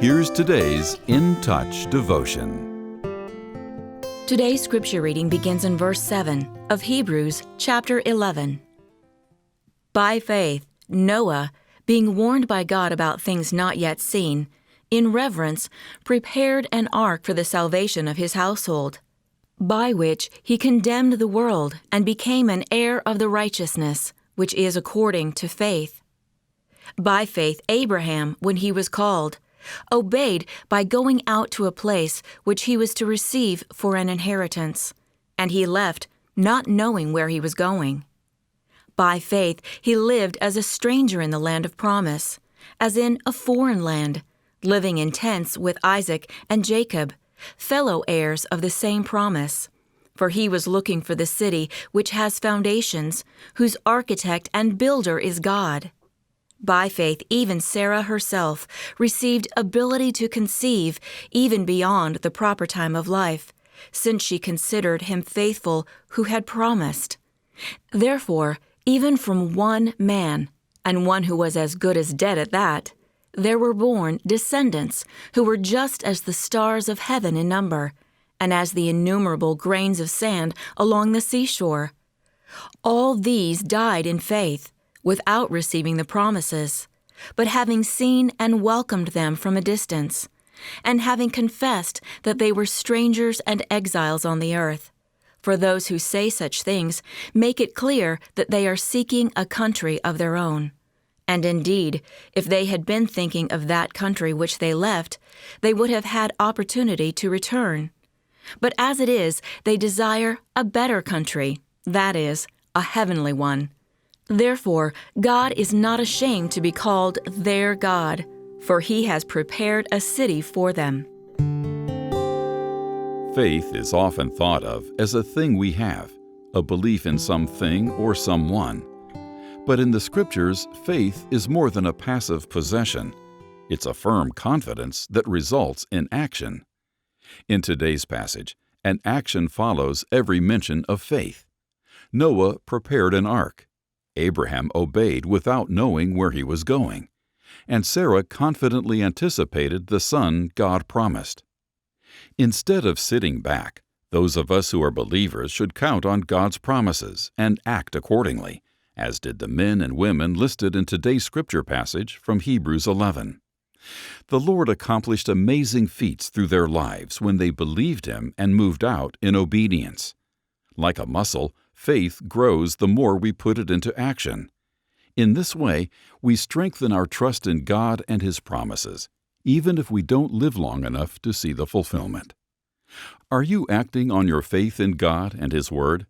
Here's today's In Touch devotion. Today's scripture reading begins in verse 7 of Hebrews chapter 11. By faith, Noah, being warned by God about things not yet seen, in reverence prepared an ark for the salvation of his household, by which he condemned the world and became an heir of the righteousness, which is according to faith. By faith, Abraham, when he was called, obeyed by going out to a place which he was to receive for an inheritance, and he left, not knowing where he was going. By faith, he lived as a stranger in the land of promise, as in a foreign land, living in tents with Isaac and Jacob, fellow heirs of the same promise. For he was looking for the city which has foundations, whose architect and builder is God. By faith, even Sarah herself received ability to conceive even beyond the proper time of life, since she considered him faithful who had promised. Therefore, even from one man, and one who was as good as dead at that, there were born descendants who were just as the stars of heaven in number, and as the innumerable grains of sand along the seashore. All these died in faith, without receiving the promises, but having seen and welcomed them from a distance, and having confessed that they were strangers and exiles on the earth. For those who say such things make it clear that they are seeking a country of their own. And indeed, if they had been thinking of that country which they left, they would have had opportunity to return. But as it is, they desire a better country, that is, a heavenly one. Therefore, God is not ashamed to be called their God, for he has prepared a city for them. Faith is often thought of as a thing we have, a belief in something or someone. But in the Scriptures, faith is more than a passive possession. It's a firm confidence that results in action. In today's passage, an action follows every mention of faith. Noah prepared an ark. Abraham obeyed without knowing where he was going. And Sarah confidently anticipated the son God promised. Instead of sitting back, those of us who are believers should count on God's promises and act accordingly, as did the men and women listed in today's scripture passage from Hebrews 11. The Lord accomplished amazing feats through their lives when they believed Him and moved out in obedience. Like a muscle, faith grows the more we put it into action. In this way, we strengthen our trust in God and His promises, even if we don't live long enough to see the fulfillment. Are you acting on your faith in God and His Word?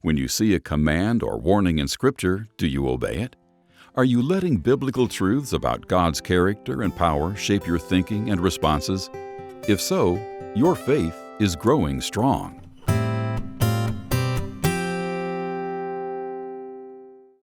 When you see a command or warning in Scripture, do you obey it? Are you letting biblical truths about God's character and power shape your thinking and responses? If so, your faith is growing strong.